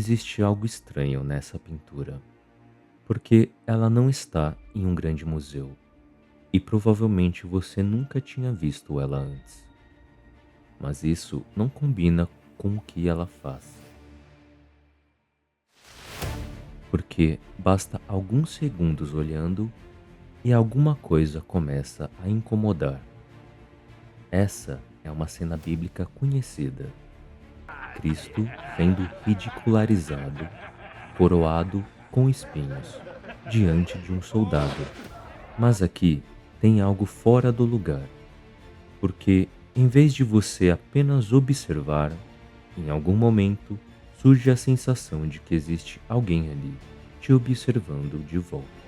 existe algo estranho nessa pintura, porque ela não está em um grande museu e provavelmente você nunca tinha visto ela antes. Mas isso não combina com o que ela faz, porque basta alguns segundos olhando e alguma coisa começa a incomodar. Essa é uma cena bíblica conhecida: Cristo sendo ridicularizado, coroado com espinhos, diante de um soldado. Mas aqui tem algo fora do lugar, porque em vez de você apenas observar, em algum momento surge a sensação de que existe alguém ali, te observando de volta.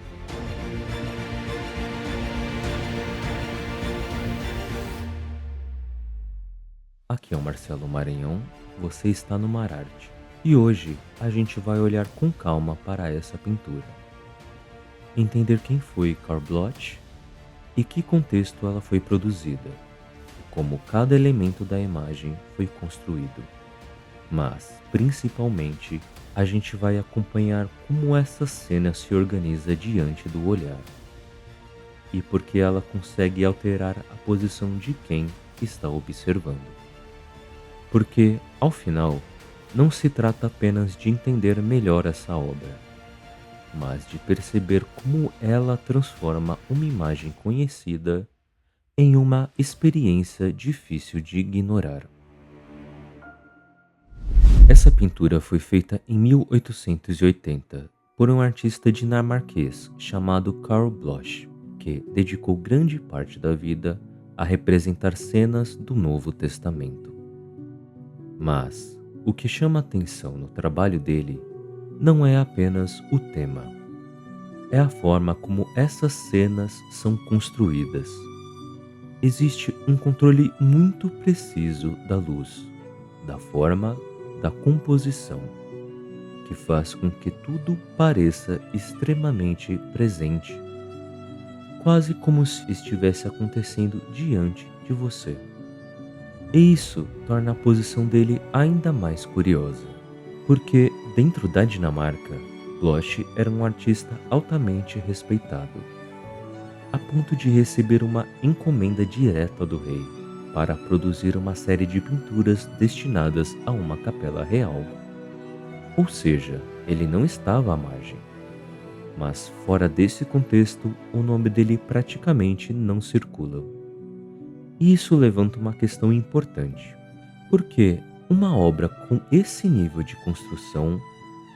Aqui é o Marcelo Maranhão, você está no Mararte. E hoje a gente vai olhar com calma para essa pintura. Entender quem foi Karl Bloch e que contexto ela foi produzida, e como cada elemento da imagem foi construído. Mas, principalmente, a gente vai acompanhar como essa cena se organiza diante do olhar e porque ela consegue alterar a posição de quem está observando. Porque, ao final, não se trata apenas de entender melhor essa obra, mas de perceber como ela transforma uma imagem conhecida em uma experiência difícil de ignorar. Essa pintura foi feita em 1880 por um artista dinamarquês chamado Karl Bloch, que dedicou grande parte da vida a representar cenas do Novo Testamento. Mas o que chama atenção no trabalho dele não é apenas o tema, é a forma como essas cenas são construídas. Existe um controle muito preciso da luz, da forma, da composição, que faz com que tudo pareça extremamente presente, quase como se estivesse acontecendo diante de você. E isso torna a posição dele ainda mais curiosa, porque dentro da Dinamarca, Bloch era um artista altamente respeitado, a ponto de receber uma encomenda direta do rei para produzir uma série de pinturas destinadas a uma capela real. Ou seja, ele não estava à margem. Mas fora desse contexto, o nome dele praticamente não circula. E isso levanta uma questão importante. Por que uma obra com esse nível de construção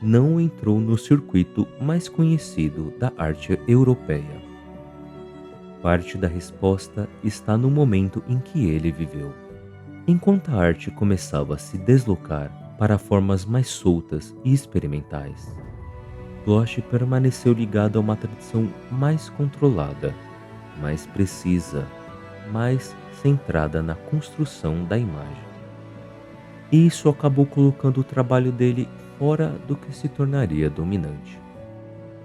não entrou no circuito mais conhecido da arte europeia? Parte da resposta está no momento em que ele viveu. Enquanto a arte começava a se deslocar para formas mais soltas e experimentais, Bloch permaneceu ligado a uma tradição mais controlada, mais precisa, mais centrada na construção da imagem. E isso acabou colocando o trabalho dele fora do que se tornaria dominante.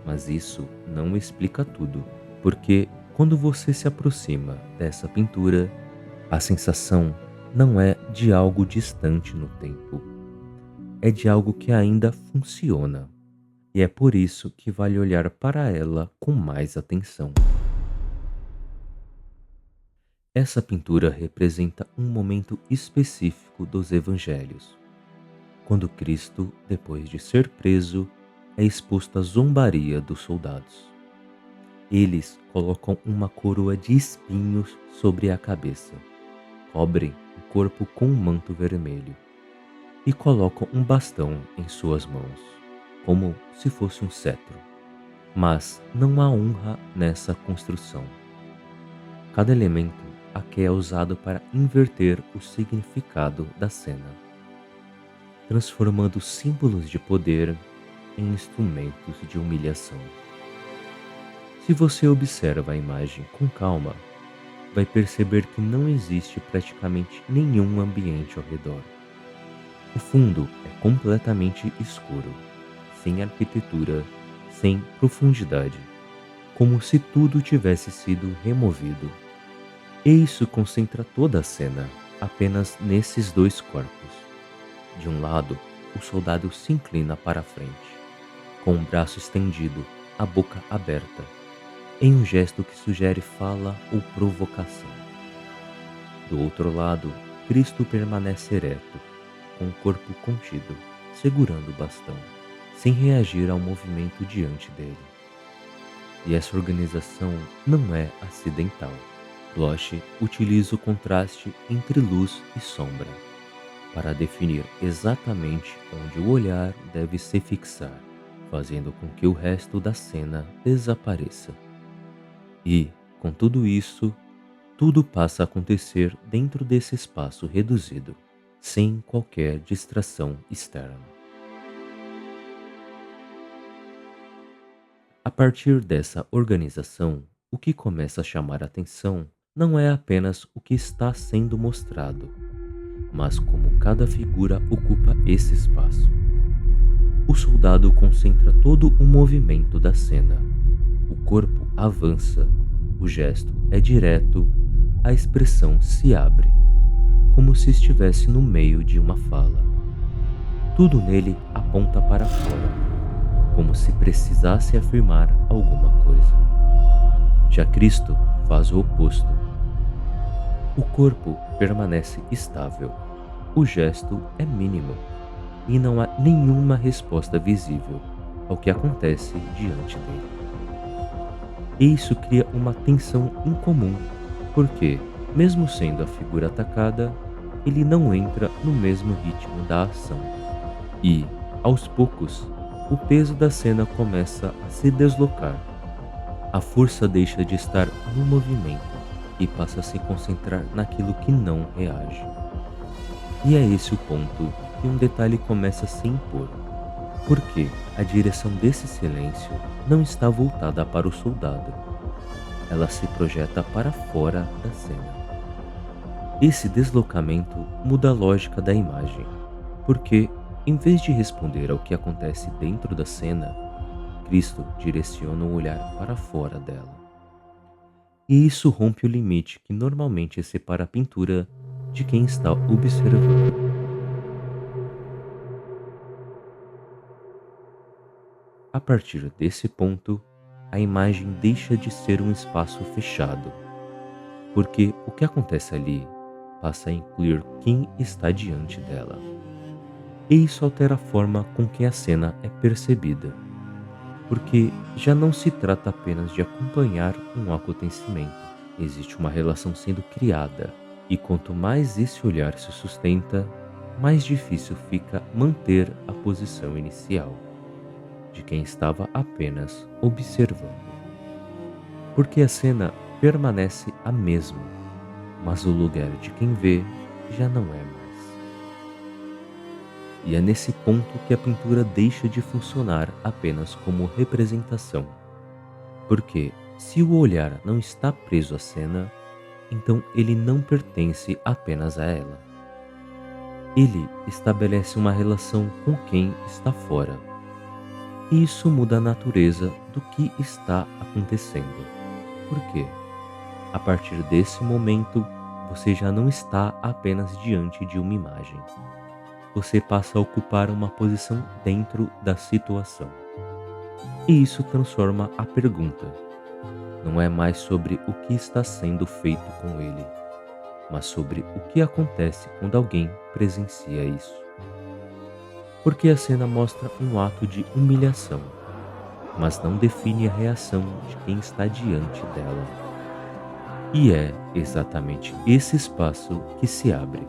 Mas isso não explica tudo, porque quando você se aproxima dessa pintura, a sensação não é de algo distante no tempo, é de algo que ainda funciona. E é por isso que vale olhar para ela com mais atenção. Essa pintura representa um momento específico dos evangelhos, quando Cristo, depois de ser preso, é exposto à zombaria dos soldados. Eles colocam uma coroa de espinhos sobre a cabeça, cobrem o corpo com um manto vermelho e colocam um bastão em suas mãos, como se fosse um cetro. Mas não há honra nessa construção. Cada elemento aqui é usado para inverter o significado da cena, transformando símbolos de poder em instrumentos de humilhação. Se você observa a imagem com calma, vai perceber que não existe praticamente nenhum ambiente ao redor. O fundo é completamente escuro, sem arquitetura, sem profundidade, como se tudo tivesse sido removido. E isso concentra toda a cena apenas nesses dois corpos. De um lado, o soldado se inclina para a frente, com o braço estendido, a boca aberta, em um gesto que sugere fala ou provocação. Do outro lado, Cristo permanece ereto, com o corpo contido, segurando o bastão, sem reagir ao movimento diante dele. E essa organização não é acidental. Bloch utiliza o contraste entre luz e sombra para definir exatamente onde o olhar deve se fixar, fazendo com que o resto da cena desapareça. E, com tudo isso, tudo passa a acontecer dentro desse espaço reduzido, sem qualquer distração externa. A partir dessa organização, o que começa a chamar a atenção não é apenas o que está sendo mostrado, mas como cada figura ocupa esse espaço. O soldado concentra todo o movimento da cena. O corpo avança, o gesto é direto, a expressão se abre, como se estivesse no meio de uma fala. Tudo nele aponta para fora, como se precisasse afirmar alguma coisa. Já Cristo faz o oposto. O corpo permanece estável, o gesto é mínimo e não há nenhuma resposta visível ao que acontece diante dele. E isso cria uma tensão incomum, porque, mesmo sendo a figura atacada, ele não entra no mesmo ritmo da ação. E, aos poucos, o peso da cena começa a se deslocar. A força deixa de estar no movimento e passa a se concentrar naquilo que não reage. E é esse o ponto que um detalhe começa a se impor, porque a direção desse silêncio não está voltada para o soldado. Ela se projeta para fora da cena. Esse deslocamento muda a lógica da imagem, porque, em vez de responder ao que acontece dentro da cena, Cristo direciona o olhar para fora dela. E isso rompe o limite que normalmente separa a pintura de quem está observando. A partir desse ponto, a imagem deixa de ser um espaço fechado, porque o que acontece ali passa a incluir quem está diante dela. E isso altera a forma com que a cena é percebida, porque já não se trata apenas de acompanhar um acontecimento, existe uma relação sendo criada, e quanto mais esse olhar se sustenta, mais difícil fica manter a posição inicial, de quem estava apenas observando. Porque a cena permanece a mesma, mas o lugar de quem vê já não é mais. E é nesse ponto que a pintura deixa de funcionar apenas como representação. Porque, se o olhar não está preso à cena, então ele não pertence apenas a ela. Ele estabelece uma relação com quem está fora. E isso muda a natureza do que está acontecendo. Por quê? A partir desse momento, você já não está apenas diante de uma imagem. Você passa a ocupar uma posição dentro da situação. E isso transforma a pergunta. Não é mais sobre o que está sendo feito com ele, mas sobre o que acontece quando alguém presencia isso. Porque a cena mostra um ato de humilhação, mas não define a reação de quem está diante dela. E é exatamente esse espaço que se abre.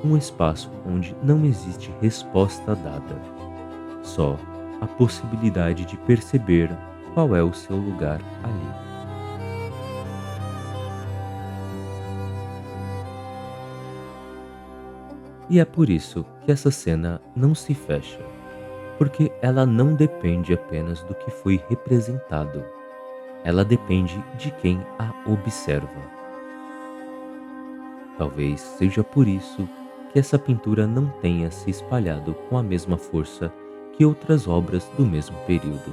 Um espaço onde não existe resposta dada, só a possibilidade de perceber qual é o seu lugar ali. E é por isso que essa cena não se fecha, porque ela não depende apenas do que foi representado, ela depende de quem a observa. Talvez seja por isso que essa pintura não tenha se espalhado com a mesma força que outras obras do mesmo período.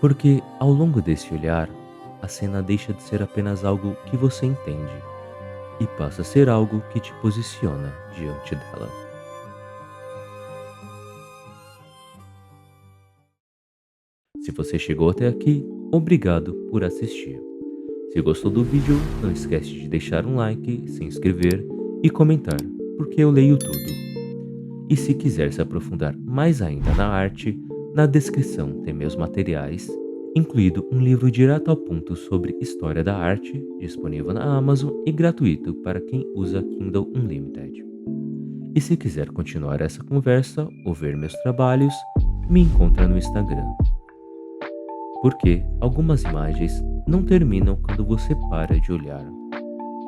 Porque, ao longo desse olhar, a cena deixa de ser apenas algo que você entende e passa a ser algo que te posiciona diante dela. Se você chegou até aqui, obrigado por assistir. Se gostou do vídeo, não esquece de deixar um like, se inscrever e comentar, porque eu leio tudo. E se quiser se aprofundar mais ainda na arte, na descrição tem meus materiais, incluído um livro direto ao ponto sobre história da arte, disponível na Amazon e gratuito para quem usa Kindle Unlimited. E se quiser continuar essa conversa ou ver meus trabalhos, me encontra no Instagram, porque algumas imagens não terminam quando você para de olhar,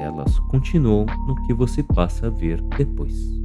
elas continuam no que você passa a ver depois.